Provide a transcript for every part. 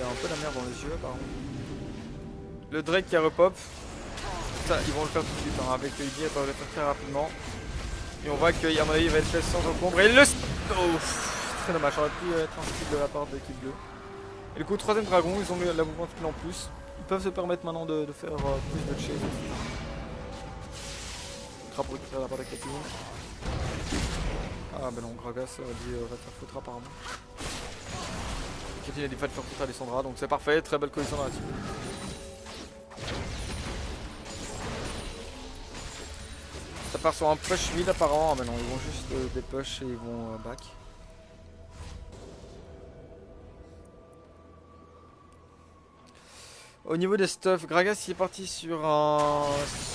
a un peu la merde dans les yeux apparemment. Le Drake qui a repop. Ça, ils vont le faire tout de suite hein, avec Udir, ils peuvent le faire très rapidement. Et on voit qu'à mon avis il va être fait sans encombre. Et le... Oh, très dommage, ça aurait pu être un skill de la part de l'équipe bleue. Et du coup, troisième dragon, ils ont la mouvement skill en plus. Ils peuvent se permettre maintenant de faire plus de chase aussi. Crap pour récupérer la part de Kathleen. Ah bah non, Gragas aurait dit va te faire foutre apparemment. Kathleen a dit va te faire foutre à Lissandra, donc c'est parfait, très belle coalition dans la team. Ça part sur un push mid apparemment, ah mais non, ils vont juste des push et ils vont back. Au niveau des stuff, Gragas il est parti sur un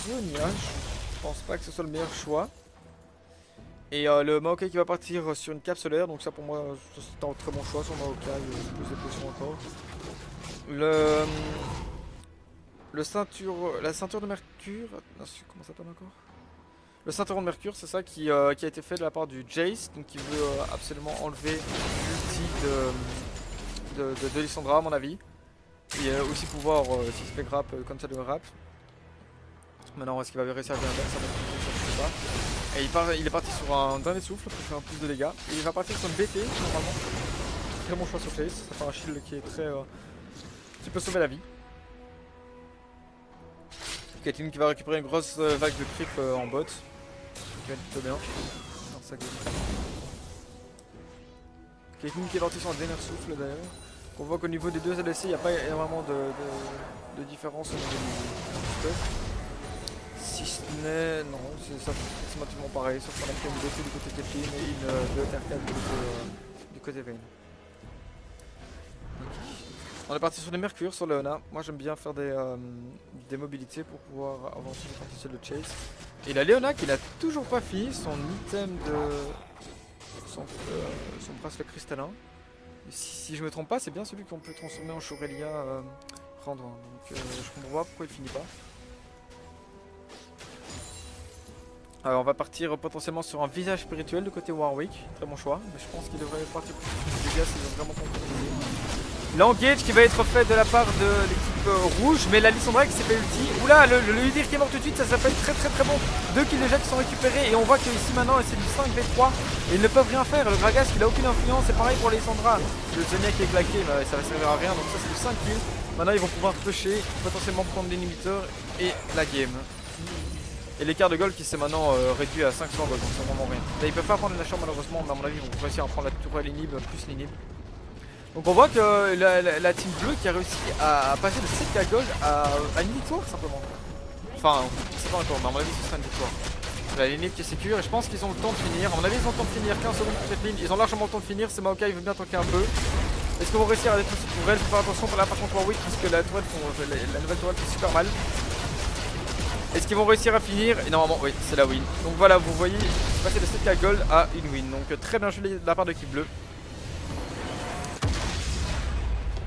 Sonia, je pense pas que ce soit le meilleur choix. Et le Maokai qui va partir sur une cape solaire, donc ça pour moi c'est un très bon choix sur Maokai, plus de potions encore. La ceinture de Mercure, comment ça s'appelle encore? Le ceinturon de Mercure, c'est ça qui a été fait de la part du Jace, donc qui veut absolument enlever l'ulti de Lissandra à mon avis. Et aussi pouvoir, s'il se fait grappe, comme ça de rap. Maintenant, est-ce qu'il va réussir à bien faire ça? Je sais pas. Et il est parti sur un dernier souffle pour faire plus de dégâts. Et il va partir sur une BT normalement. Très bon choix sur Chase. Ça fait un shield qui est très. Qui peut sauver la vie. Kathleen qui va récupérer une grosse vague de creep en bot. Qui va être plutôt bien. Kathleen qui est parti sur un dernier souffle d'ailleurs. On voit qu'au niveau des deux ADC, il n'y a pas énormément de différence au niveau du stuff. Si ce n'est... non, c'est pratiquement pareil, sauf qu'on a fait une BT du côté Kathleen et une 2TR4 du côté Vayne. On est parti sur les Mercure, sur Leona. Moi j'aime bien faire des mobilités pour pouvoir avancer le potentiel de chase. Et la Leona qui n'a toujours pas fini son item de... son bracelet cristallin. Si je me trompe pas, c'est bien celui qu'on peut transformer en Chorelia rendre. Donc je comprends pas pourquoi il finit pas. Alors on va partir potentiellement sur un visage spirituel de côté Warwick. Très bon choix, mais je pense qu'il devrait partir pour plus de dégâts s'ils ont vraiment concrétisé. L'engage qui va être fait de la part de l'équipe rouge, mais la Lissandra qui s'est fait ulti. Oula, le Udyr qui est mort tout de suite, ça s'appelle très bon. 2 kills déjà qui sont récupérés et on voit que ici maintenant c'est du 5v3 et ils ne peuvent rien faire. Le Gragas il a aucune influence, c'est pareil pour les Lissandra. Le Zonia qui est claqué, mais ça va servir à rien, donc ça c'est du 5 kills. Maintenant ils vont pouvoir pusher, potentiellement prendre l'inhibiteur et la game. Et l'écart de gold qui s'est maintenant réduit à 500 gold, donc c'est vraiment rien. Là ils peuvent pas prendre la chambre malheureusement, mais à mon avis ils vont réussir à prendre la tourelle inhib plus l'inhib. Donc on voit que la team bleue qui a réussi à passer de 7k gold à une victoire simplement. Enfin, c'est pas encore, mais à mon avis ce sera une victoire. La ligne qui est sécure et je pense qu'ils ont le temps de finir. À mon avis ils ont le temps de finir, 15 secondes pour cette ligne, ils ont largement le temps de finir, c'est Maokai, il veut bien tanker un peu. Est-ce qu'ils vont réussir à détruire cette tourelle? Faut faire attention pour là par contre Warwick parce que la nouvelle tourelle fait super mal. Est-ce qu'ils vont réussir à finir? Et normalement oui, c'est la win. Donc voilà, vous voyez, passer de 7k gold à une win. Donc très bien joué de la part de l'équipe bleue.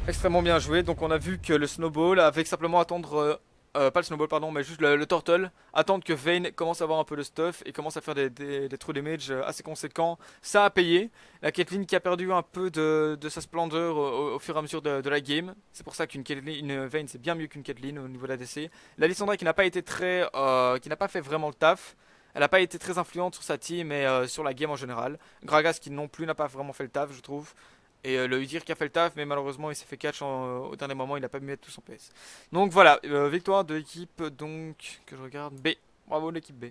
Extrêmement bien joué, donc on a vu que le snowball avec simplement attendre, pas le snowball pardon, mais juste le turtle, attendre que Vayne commence à avoir un peu de stuff et commence à faire des true damage assez conséquents, ça a payé. La Kathleen qui a perdu un peu de sa splendeur au fur et à mesure de la game, c'est pour ça qu'une Vayne c'est bien mieux qu'une Kathleen au niveau de la DC. La Lissandra qui n'a pas été qui n'a pas fait vraiment le taf. Elle n'a pas été très influente sur sa team et sur la game en général. Gragas qui non plus n'a pas vraiment fait le taf je trouve. Et le Udyr qui a fait le taf, mais malheureusement il s'est fait catch au dernier moment, il n'a pas pu mettre tout son PS. Donc voilà, victoire de l'équipe donc que je regarde B. Bravo l'équipe B.